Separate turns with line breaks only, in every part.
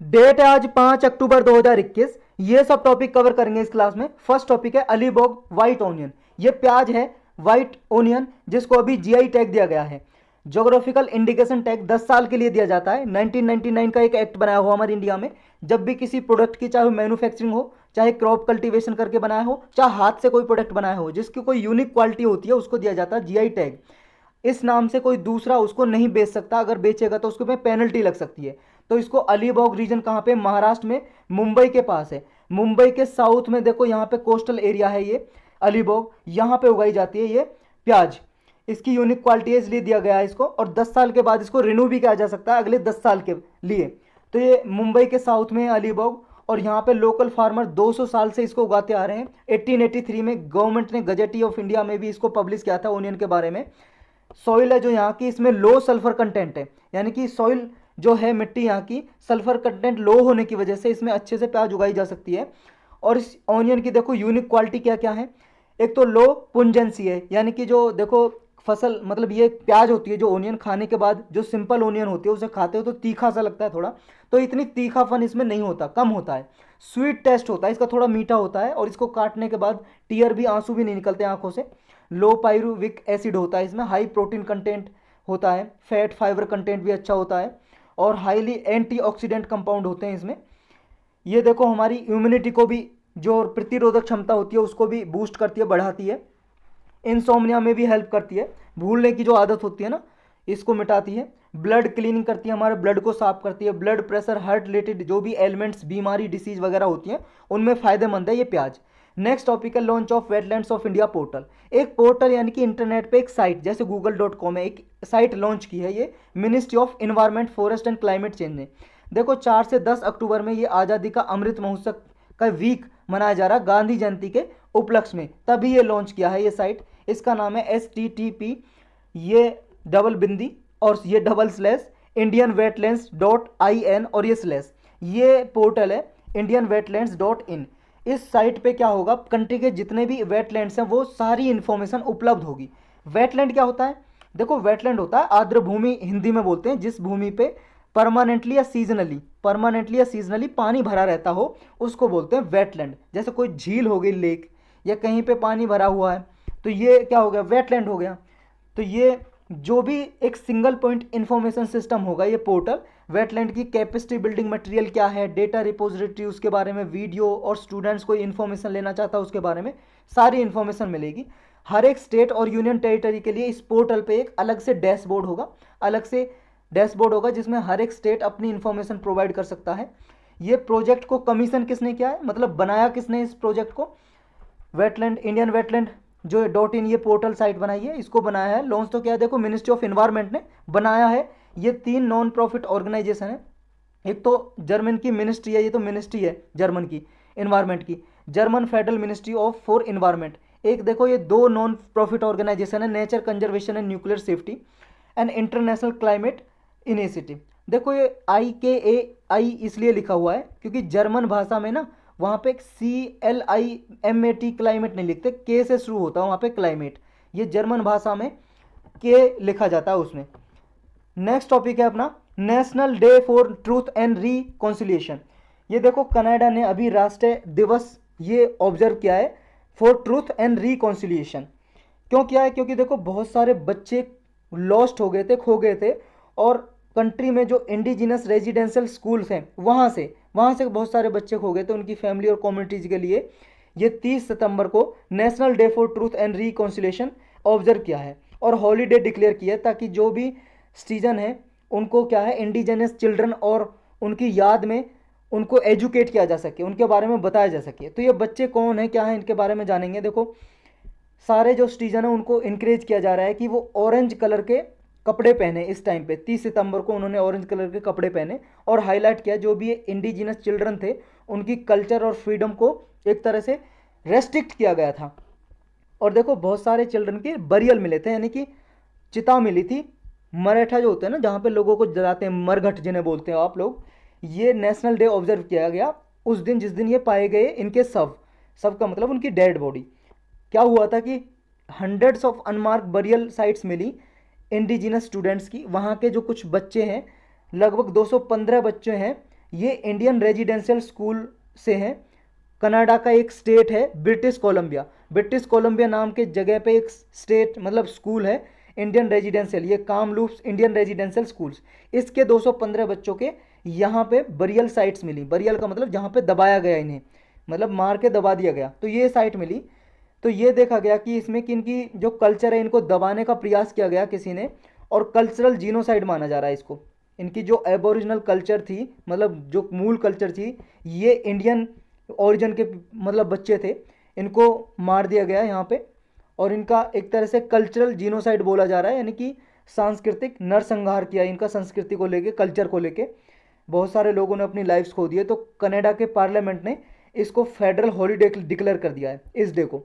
Date है आज 5 अक्टूबर 2021। ये सब टॉपिक कवर करेंगे इस क्लास में। फर्स्ट टॉपिक है अलीबोग व्हाइट ओनियन। ये प्याज है व्हाइट ओनियन, जिसको अभी जीआई टैग दिया गया है। जोग्राफिकल इंडिकेशन टैग 10 साल के लिए दिया जाता है। 1999 का एक एक्ट बनाया हुआ हमारे इंडिया में। जब भी किसी प्रोडक्ट की चाहे मैन्युफैक्चरिंग हो, चाहे क्रॉप कल्टीवेशन करके बनाया हो, चाहे हाथ से कोई प्रोडक्ट बनाया हो, जिसकी कोई यूनिक क्वालिटी होती है, उसको दिया जाता है जीआई टैग। इस नाम से कोई दूसरा उसको नहीं बेच सकता। अगर बेचेगा तो उसके पे पेनल्टी लग सकती है। तो इसको अलीबाग रीजन कहाँ पे, महाराष्ट्र में मुंबई के पास है। मुंबई के साउथ में देखो, यहाँ पे कोस्टल एरिया है ये अलीबाग, यहाँ पे उगाई जाती है ये प्याज। इसकी यूनिक क्वालिटी है इसलिए दिया गया है इसको। और 10 साल के बाद इसको रिन्यू भी किया जा सकता है अगले 10 साल के लिए। तो ये मुंबई के साउथ में है अलीबाग। और यहाँ पे लोकल फार्मर 200 साल से इसको उगाते आ रहे हैं। 1883 में गवर्नमेंट ने गजेटी ऑफ इंडिया में भी इसको पब्लिश किया था ओनियन के बारे में। सॉइल है जो यहाँ की, इसमें लो सल्फर कंटेंट है, यानी कि सॉइल जो है मिट्टी यहाँ की, सल्फर कंटेंट लो होने की वजह से इसमें अच्छे से प्याज उगाई जा सकती है। और इस ऑनियन की देखो यूनिक क्वालिटी क्या क्या है। एक तो लो पुंजेंसी है, यानी कि जो देखो फसल, मतलब ये प्याज होती है जो ओनियन खाने के बाद, जो सिंपल ओनियन होती है उसे खाते हो तो तीखा सा लगता है थोड़ा, तो इतनी तीखापन इसमें नहीं होता, कम होता है। स्वीट टेस्ट होता है इसका, थोड़ा मीठा होता है। और इसको काटने के बाद टीयर भी, आंसू भी नहीं निकलते आंखों से। लो पायरुविक एसिड होता है इसमें, हाई प्रोटीन कंटेंट होता है, फैट फाइबर कंटेंट भी अच्छा होता है। और हाईली एंटीऑक्सीडेंट कंपाउंड होते हैं इसमें। ये देखो हमारी इम्यूनिटी को भी, जो प्रतिरोधक क्षमता होती है उसको भी बूस्ट करती है, बढ़ाती है। इंसोम्निया में भी हेल्प करती है, भूलने की जो आदत होती है ना, इसको मिटाती है। ब्लड क्लीनिंग करती है, हमारे ब्लड को साफ करती है। ब्लड प्रेशर, हार्ट रिलेटेड जो भी एलिमेंट्स, बीमारी, डिसीज वगैरह होती हैं, उनमें फायदेमंद है ये प्याज। नेक्स्ट टॉपिक है launch of wetlands of India portal. एक पोर्टल यानी कि इंटरनेट पे एक साइट, जैसे google.com है, एक साइट लॉन्च की है ये ministry of environment, forest and climate change ने। देखो 4 से 10 अक्टूबर में ये आज़ादी का अमृत महोत्सव का वीक मनाया जा रहा है, गांधी जयंती के उपलक्ष्य में, तभी ये लॉन्च किया है ये साइट। इसका नाम है STTP, ये डबल बिंदी और ये डबल स्लैश indianwetlands.in और ये स्लैश, ये पोर्टल है indianwetlands.in। इस साइट पे क्या होगा, कंट्री के जितने भी वेटलैंड्स हैं वो सारी इंफॉर्मेशन उपलब्ध होगी। वेटलैंड क्या होता है, देखो वेटलैंड होता है आर्द्र भूमि, हिंदी में बोलते हैं जिस भूमि पे परमानेंटली या सीजनली पानी भरा रहता हो, उसको बोलते हैं वेटलैंड। जैसे कोई झील हो गई, लेक, या कहीं पे पानी भरा हुआ है, तो ये क्या हो गया, वेटलैंड हो गया। तो ये जो भी एक सिंगल पॉइंट इंफॉर्मेशन सिस्टम होगा ये पोर्टल, वेटलैंड की कैपेसिटी बिल्डिंग मटेरियल क्या है, डेटा रिपोजिटरी उसके बारे में, वीडियो, और स्टूडेंट्स कोई इन्फॉर्मेशन लेना चाहता है उसके बारे में सारी इन्फॉर्मेशन मिलेगी। हर एक स्टेट और यूनियन टेरिटरी के लिए इस पोर्टल पे एक अलग से डैशबोर्ड होगा, जिसमें हर एक स्टेट अपनी इन्फॉर्मेशन प्रोवाइड कर सकता है। ये प्रोजेक्ट को कमीशन किसने किया है, मतलब बनाया किसने इस प्रोजेक्ट को, वेटलैंड, इंडियन वेटलैंड जो .in ये पोर्टल साइट बनाई है, इसको बनाया है, लॉन्च तो क्या है, देखो मिनिस्ट्री ऑफ इन्वायरमेंट ने बनाया है। ये 3 नॉन प्रॉफिट ऑर्गेनाइजेशन है। एक तो जर्मन की मिनिस्ट्री है, ये तो मिनिस्ट्री है जर्मन की इन्वायरमेंट की, German federal ministry of for environment. एक देखो ये 2 नॉन प्रॉफिट ऑर्गेनाइजेशन है, nature conservation and nuclear safety and international climate initiative. देखो ये IKAI इसलिए लिखा हुआ है क्योंकि जर्मन भाषा में ना, वहाँ पे CLIMAT क्लाइमेट नहीं लिखते, के से शुरू होता है वहाँ पे क्लाइमेट, ये जर्मन भाषा में के लिखा जाता है उसमें। नेक्स्ट टॉपिक है अपना national day for truth and reconciliation. ये देखो कनाडा ने अभी राष्ट्रीय दिवस ये ऑब्जर्व किया है फॉर ट्रूथ एंड रिकॉन्सिलिएशन। क्यों किया है, क्योंकि देखो बहुत सारे बच्चे लॉस्ट हो गए थे, खो गए थे, और कंट्री में जो इंडिजिनस रेजिडेंशियल स्कूल्स हैं वहाँ से बहुत सारे बच्चे खो गए थे, उनकी फैमिली और कम्युनिटीज़ के लिए ये 30 सितंबर को national day for truth and reconciliation observe किया है और हॉलीडे डिक्लेयर किया है, ताकि जो भी सिटीजन है उनको क्या है, इंडिजिनस चिल्ड्रन और उनकी याद में उनको एजुकेट किया जा सके, उनके बारे में बताया जा सके। तो ये बच्चे कौन है, क्या है, इनके बारे में जानेंगे। देखो सारे जो सिटीजन है उनको इनक्रेज किया जा रहा है कि वो ऑरेंज कलर के कपड़े पहने। इस टाइम पे 30 सितंबर को उन्होंने ऑरेंज कलर के कपड़े पहने और हाईलाइट किया जो भी इंडिजिनस चिल्ड्रन थे उनकी कल्चर और फ्रीडम को एक तरह से रेस्ट्रिक्ट किया गया था। और देखो बहुत सारे चिल्ड्रन के बरियल मिले थे, यानी कि चिता मिली थी। मराठा जो होते हैं ना, जहाँ पे लोगों को जलाते हैं, मरघट जिन्हें बोलते हैं आप लोग, ये नेशनल डे ऑब्जर्व किया गया उस दिन जिस दिन ये पाए गए इनके सब का मतलब उनकी डेड बॉडी। क्या हुआ था कि hundreds of unmarked burial sites मिली इंडिजिनस स्टूडेंट्स की। वहाँ के जो कुछ बच्चे हैं, लगभग 215 बच्चे हैं, ये इंडियन रेजिडेंशियल स्कूल से हैं। कनाडा का एक स्टेट है ब्रिटिश कोलंबिया, ब्रिटिश कोलंबिया नाम के जगह पे एक स्टेट मतलब स्कूल है इंडियन रेजिडेंशियल, ये कामलूप्स इंडियन रेजिडेंशियल स्कूल्स। इसके 215 बच्चों के यहाँ पे बरियल साइट्स मिली। बरियल का मतलब जहाँ पे दबाया गया इन्हें, मतलब मार के दबा दिया गया, तो ये साइट मिली। तो ये देखा गया कि इसमें किनकी जो कल्चर है इनको दबाने का प्रयास किया गया किसी ने, और कल्चरल जीनोसाइड माना जा रहा है इसको। इनकी जो एबोरिजिनल कल्चर थी, मतलब जो मूल कल्चर थी, ये इंडियन ओरिजिन के मतलब बच्चे थे, इनको मार दिया गया यहाँ पे। और इनका एक तरह से कल्चरल जीनोसाइड बोला जा रहा है, यानी कि सांस्कृतिक नरसंहार किया इनका, संस्कृति को लेके, कल्चर को लेके। बहुत सारे लोगों ने अपनी लाइफ्स खो दिए। तो कनाडा के पार्लियामेंट ने इसको फेडरल हॉलीडे डिक्लेयर कर दिया है इस डे को।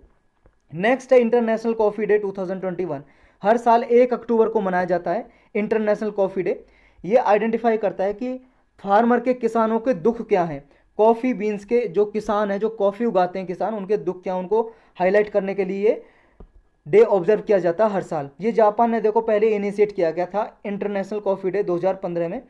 नेक्स्ट है इंटरनेशनल कॉफ़ी डे 2021। हर साल 1 अक्टूबर को मनाया जाता है इंटरनेशनल कॉफ़ी डे। ये आइडेंटिफाई करता है कि फार्मर के, किसानों के दुख क्या हैं, कॉफ़ी बीन्स के जो किसान हैं, जो कॉफ़ी उगाते हैं किसान, उनके दुख क्या, उनको हाईलाइट करने के लिए डे ऑब्जर्व किया जाता है हर साल। ये जापान ने देखो पहले इनिशिएट किया गया था इंटरनेशनल कॉफ़ी डे 2015 में,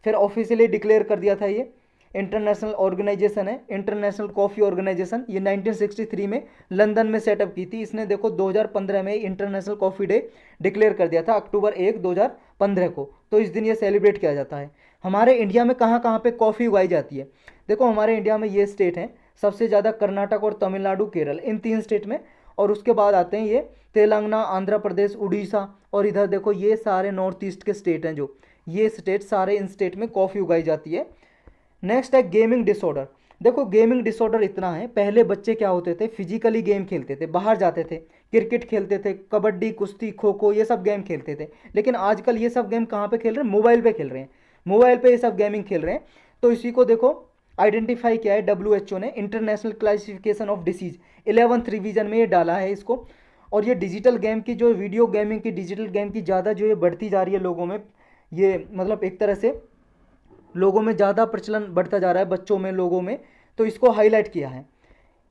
फिर ऑफिशियली डिक्लेयर कर दिया था। ये इंटरनेशनल ऑर्गेनाइजेशन है, इंटरनेशनल कॉफ़ी ऑर्गेनाइजेशन, ये 1963 में लंदन में सेटअप की थी इसने। देखो 2015 में इंटरनेशनल कॉफ़ी डे डिक्लेयर कर दिया था अक्टूबर 1 2015 को, तो इस दिन ये सेलिब्रेट किया जाता है। हमारे इंडिया में कहाँ कहाँ पे कॉफ़ी उगाई जाती है, देखो हमारे इंडिया में ये स्टेट हैं सबसे ज़्यादा, कर्नाटक और तमिलनाडु, केरल, इन 3 स्टेट में। और उसके बाद आते हैं ये तेलंगाना, आंध्र प्रदेश, उड़ीसा, और इधर देखो ये सारे नॉर्थ ईस्ट के स्टेट हैं, जो ये स्टेट, सारे इन स्टेट में कॉफ़ी उगाई जाती है। नेक्स्ट है गेमिंग डिसऑर्डर। देखो गेमिंग डिसऑर्डर इतना है, पहले बच्चे क्या होते थे, फिजिकली गेम खेलते थे, बाहर जाते थे, क्रिकेट खेलते थे, कबड्डी, कुश्ती, खो खो, ये सब गेम खेलते थे। लेकिन आजकल ये सब गेम कहाँ पे खेल रहे हैं, मोबाइल पे खेल रहे हैं, मोबाइल पे ये सब गेमिंग खेल रहे हैं। तो इसी को देखो आइडेंटिफाई किया है WHO ने, international classification of disease 11th revision में ये डाला है इसको। और ये डिजिटल गेम की, जो वीडियो गेमिंग की, डिजिटल गेम की ज़्यादा जो ये बढ़ती जा रही है लोगों में, ये मतलब एक तरह से लोगों में ज़्यादा प्रचलन बढ़ता जा रहा है, बच्चों में, लोगों में, तो इसको हाईलाइट किया है।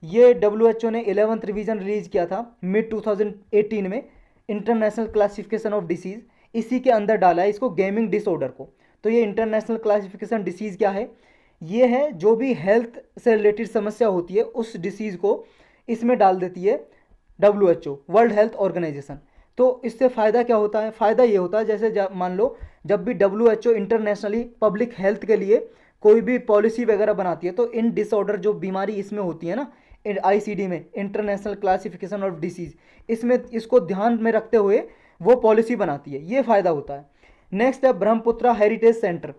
ये WHO ने 11th रिवीजन रिलीज किया था मिड 2018 में, इंटरनेशनल क्लासिफिकेशन ऑफ डिसीज़, इसी के अंदर डाला है इसको, गेमिंग डिसऑर्डर को। तो ये इंटरनेशनल क्लासिफिकेशन डिसीज़ क्या है, ये है जो भी हेल्थ से रिलेटेड समस्या होती है उस डिसीज़ को इसमें डाल देती है WHO, वर्ल्ड हेल्थ ऑर्गेनाइजेशन। तो इससे फ़ायदा क्या होता है, फ़ायदा ये होता है जैसे मान लो जब भी WHO इंटरनेशनली पब्लिक हेल्थ के लिए कोई भी पॉलिसी वगैरह बनाती है, तो इन डिसऑर्डर जो बीमारी इसमें होती है ना, ICD में, इंटरनेशनल क्लासिफिकेशन ऑफ डिसीज़, इसमें इसको ध्यान में रखते हुए वो पॉलिसी बनाती है, ये फ़ायदा होता है। नेक्स्ट है ब्रह्मपुत्रा हेरिटेज सेंटर।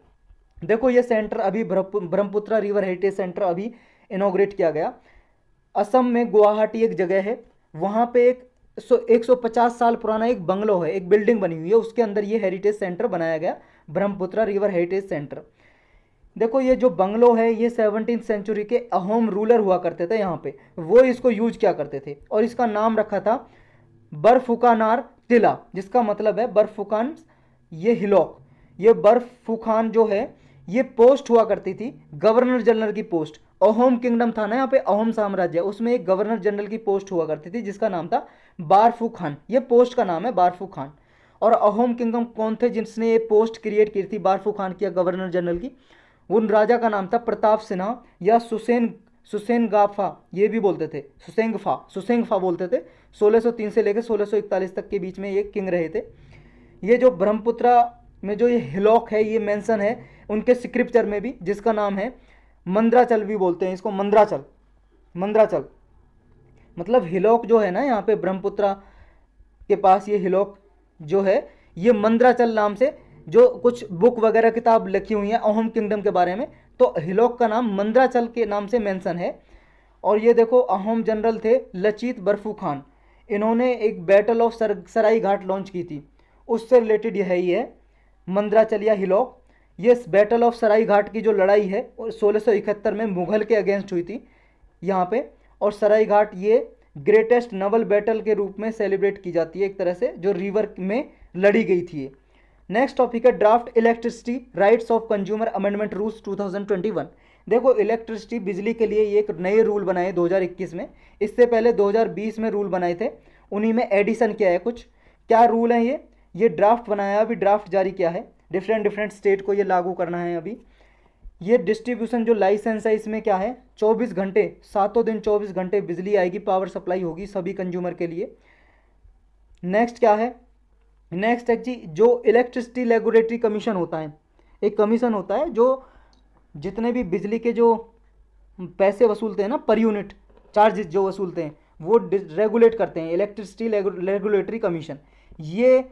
देखो ये सेंटर अभी ब्रह्मपुत्रा रिवर हेरिटेज सेंटर अभी इनॉग्रेट किया गया। असम में गुवाहाटी एक जगह है, वहाँ पे एक 150 साल पुराना एक बंगलो है, एक बिल्डिंग बनी हुई है, उसके अंदर ये हेरिटेज सेंटर बनाया गया, ब्रह्मपुत्रा रिवर हेरिटेज सेंटर। देखो ये जो बंगलो है ये 17th सेंचुरी के अहोम रूलर हुआ करते थे यहाँ पे, वो इसको यूज किया करते थे, और इसका नाम रखा था बर्फुकानार टिला, जिसका मतलब है बर्फुकान, ये हिलॉक। ये बर्फुखान जो है ये पोस्ट हुआ करती थी, गवर्नर जनरल की पोस्ट। अहोम किंगडम था ना यहाँ पे, अहोम साम्राज्य, उसमें एक गवर्नर जनरल की पोस्ट हुआ करती थी जिसका नाम था बारफू खान, ये पोस्ट का नाम है बारफू खान। और अहोम किंगडम कौन थे जिसने ये पोस्ट क्रिएट की थी बारफू खान की, गवर्नर जनरल की, उन राजा का नाम था प्रताप सिन्हा या सुसेनगाफा, ये भी बोलते थे, सुसेंगफा बोलते थे। 1603 से लेकर 1641 तक के बीच में ये किंग रहे थे। ये जो ब्रह्मपुत्रा में जो ये हिलॉक है ये मेंशन है उनके स्क्रिप्चर में भी, जिसका नाम है मंद्राचल, भी बोलते हैं इसको मंद्राचल। मंद्राचल मतलब हिलॉक जो है ना यहाँ पे ब्रह्मपुत्रा के पास, ये हिलॉक जो है ये मंद्राचल नाम से जो कुछ बुक वगैरह किताब लिखी हुई हैं अहोम किंगडम के बारे में, तो हिलॉक का नाम मंद्राचल के नाम से मेंशन है। और ये देखो अहोम जनरल थे लचित बर्फू खान, इन्होंने एक battle of Sarai Ghat launch की थी, उससे रिलेटेड यह ही है मंद्राचल या हिलॉक। ये बैटल ऑफ सराई घाट की जो लड़ाई है 1671 में मुगल के अगेंस्ट हुई थी यहाँ पे, और सराई घाट ये ग्रेटेस्ट नवल बैटल के रूप में सेलिब्रेट की जाती है एक तरह से, जो रिवर में लड़ी गई थी। नेक्स्ट टॉपिक है draft electricity rights of consumer amendment rules 2021। देखो इलेक्ट्रिसिटी, बिजली के लिए ये एक नए रूल बनाए 2021 में, इससे पहले 2020 में रूल बनाए थे, उन्हीं में एडिशन किया है कुछ। क्या रूल है ये ड्राफ्ट बनाया, अभी ड्राफ्ट जारी किया है, डिफरेंट स्टेट को ये लागू करना है अभी। ये डिस्ट्रीब्यूशन जो लाइसेंस है इसमें क्या है, 24 घंटे, सातों दिन 24 घंटे बिजली आएगी, पावर सप्लाई होगी सभी कंज्यूमर के लिए। नेक्स्ट क्या है, नेक्स्ट है जी जो इलेक्ट्रिसिटी रेगुलेटरी कमीशन होता है, एक कमीशन होता है जो जितने भी बिजली के जो पैसे वसूलते हैं ना, पर यूनिट चार्जेस जो वसूलते हैं, वो रेगुलेट करते हैं, इलेक्ट्रिसिटी रेगुलेटरी कमीशन। ये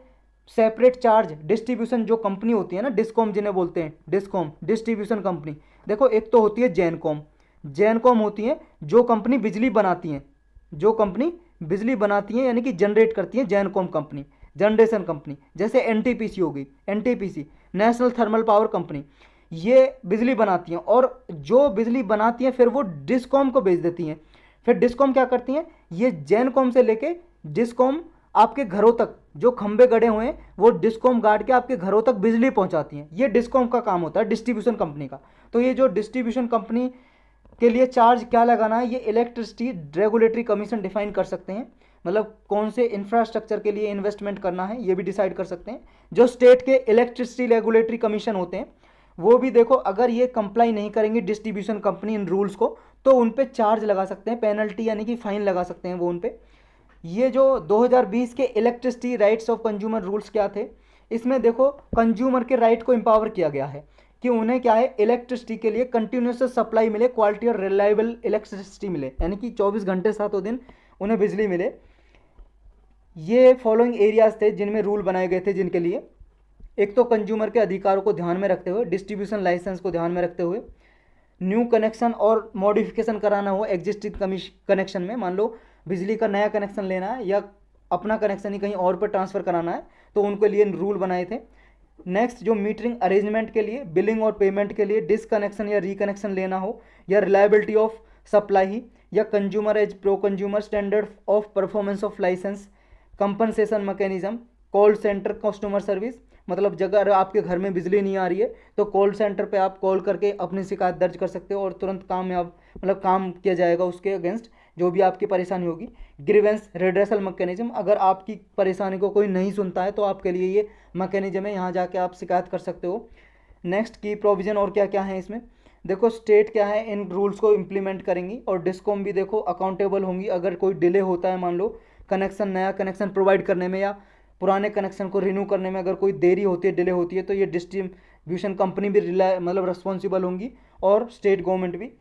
सेपरेट चार्ज डिस्ट्रीब्यूशन जो कंपनी होती है ना, डिस्कॉम जिन्हें बोलते हैं, डिस्कॉम डिस्ट्रीब्यूशन कंपनी। देखो एक तो होती है जेनकॉम, जेनकॉम होती है जो कंपनी बिजली बनाती हैं, जो कंपनी बिजली बनाती हैं यानी कि जनरेट करती है, जेनकॉम कंपनी जनरेशन कंपनी। जैसे एनटीपीसी होगी, NTPC national thermal power company, ये बिजली बनाती हैं, और जो बिजली बनाती हैं फिर वो डिस्कॉम को बेच देती हैं। फिर डिस्कॉम क्या करती हैं, ये जेनकॉम से लेके डिस्कॉम आपके घरों तक, जो खंबे गड़े हुए हैं वो डिस्कॉम गाड़ के आपके घरों तक बिजली पहुंचाती हैं। ये डिस्कॉम का काम होता है, डिस्ट्रीब्यूशन कंपनी का। तो ये जो डिस्ट्रीब्यूशन कंपनी के लिए चार्ज क्या लगाना है, ये इलेक्ट्रिसिटी रेगुलेटरी कमीशन डिफाइन कर सकते हैं, मतलब कौन से इंफ्रास्ट्रक्चर के लिए इन्वेस्टमेंट करना है ये भी डिसाइड कर सकते हैं। जो स्टेट के इलेक्ट्रिसिटी रेगुलेटरी कमीशन होते हैं वो भी देखो अगर ये कंप्लाई नहीं करेंगे डिस्ट्रीब्यूशन कंपनी इन रूल्स को, तो उन पे चार्ज लगा सकते हैं, पेनल्टी यानी कि फाइन लगा सकते हैं वो उन पे। ये जो 2020 के electricity rights of consumer rules क्या थे, इसमें देखो कंज्यूमर के राइट को एम्पावर किया गया है कि उन्हें क्या है, इलेक्ट्रिसिटी के लिए कंटिन्यूस सप्लाई मिले, क्वालिटी और रिलायबल इलेक्ट्रिसिटी मिले, यानी कि 24 घंटे सातों दिन उन्हें बिजली मिले। ये फॉलोइंग एरियाज थे जिनमें रूल बनाए गए थे जिनके लिए, एक तो कंज्यूमर के अधिकारों को ध्यान में रखते हुए, डिस्ट्रीब्यूशन लाइसेंस को ध्यान में रखते हुए, न्यू कनेक्शन और मॉडिफिकेशन कराना हो एग्जिस्टिंग कनेक्शन में, मान लो बिजली का नया कनेक्शन लेना है या अपना कनेक्शन ही कहीं और पर ट्रांसफ़र कराना है, तो उनके लिए रूल बनाए थे। नेक्स्ट जो मीटरिंग अरेंजमेंट के लिए, बिलिंग और पेमेंट के लिए, डिसकनेक्शन या रिकनेक्शन लेना हो, या रिलायबिलिटी ऑफ सप्लाई, या consumer as pro consumer standard of performance of licence, compensation mechanism, call centre customer service, मतलब अगर आपके घर में बिजली नहीं आ रही है तो कॉल सेंटर पे आप कॉल करके अपनी शिकायत दर्ज कर सकते हो और तुरंत कामयाब मतलब काम किया जाएगा उसके अगेंस्ट जो भी आपकी परेशानी होगी। ग्रीवेंस रिड्रेसल मैकेनिज्म, अगर आपकी परेशानी को कोई नहीं सुनता है तो आपके लिए ये मैकेनिज्म है, यहाँ जाके आप शिकायत कर सकते हो। नेक्स्ट की प्रोविज़न और क्या क्या है इसमें, देखो स्टेट क्या है इन रूल्स को इम्प्लीमेंट करेंगी, और डिस्कॉम भी देखो अकाउंटेबल होंगी अगर कोई डिले होता है, मान लो कनेक्शन नया कनेक्शन प्रोवाइड करने में या पुराने कनेक्शन को रिन्यू करने में अगर कोई देरी होती है, डिले होती है, तो ये डिस्ट्रीब्यूशन कंपनी भी मतलब रिस्पॉन्सिबल होंगी और स्टेट गवर्नमेंट भी।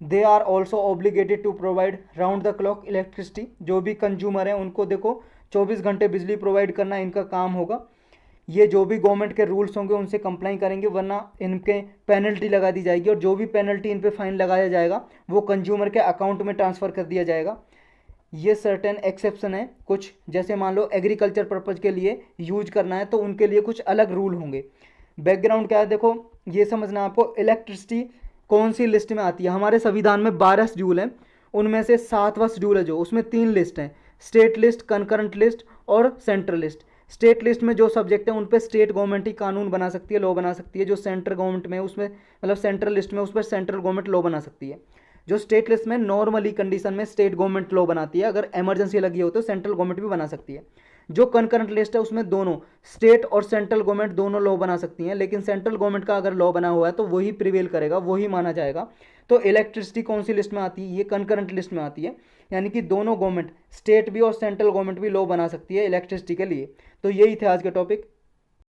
They are also obligated to provide round the clock electricity, जो भी कंज्यूमर हैं उनको देखो 24 घंटे बिजली प्रोवाइड करना इनका काम होगा। ये जो भी गवर्नमेंट के रूल्स होंगे उनसे कंप्लाई करेंगे, वरना इनके पेनल्टी लगा दी जाएगी, और जो भी पेनल्टी इन पे फाइन लगाया जाएगा वो कंज्यूमर के अकाउंट में ट्रांसफ़र कर दिया जाएगा। ये सर्टेन एक्सेप्शन है कुछ, जैसे मान लो एग्रीकल्चर पर्पज़ के लिए यूज करना है तो उनके लिए कुछ अलग रूल होंगे। बैकग्राउंड क्या है देखो, ये समझना आपको इलेक्ट्रिसिटी कौन सी लिस्ट में आती है। हमारे संविधान में 12 शेड्यूल हैं, उनमें से 7वां शेड्यूल है जो, उसमें 3 लिस्ट हैं, स्टेट लिस्ट, कंकरेंट लिस्ट और सेंट्रल लिस्ट। स्टेट लिस्ट में जो सब्जेक्ट है उन पे स्टेट गवर्नमेंट ही कानून बना सकती है, लॉ बना सकती है। जो सेंट्रल गवर्नमेंट में उसमें मतलब सेंट्रल लिस्ट में उस पर सेंट्रल गवर्नमेंट लॉ बना सकती है। जो स्टेट लिस्ट में नॉर्मली कंडीशन में स्टेट गवर्नमेंट लॉ बनाती है, अगर इमरजेंसी लगी हो तो सेंट्रल गवर्नमेंट भी बना सकती है। जो कनकरेंट लिस्ट है उसमें दोनों स्टेट और सेंट्रल गवर्नमेंट दोनों लॉ बना सकती हैं, लेकिन सेंट्रल गवर्नमेंट का अगर लॉ बना हुआ है तो वही प्रिवेल करेगा, वही माना जाएगा। तो इलेक्ट्रिसिटी कौन सी लिस्ट में आती है, ये कनकरेंट लिस्ट में आती है, यानी कि दोनों गवर्नमेंट स्टेट भी और सेंट्रल गवर्नमेंट भी लॉ बना सकती है इलेक्ट्रिसिटी के लिए। तो यही थे आज के टॉपिक।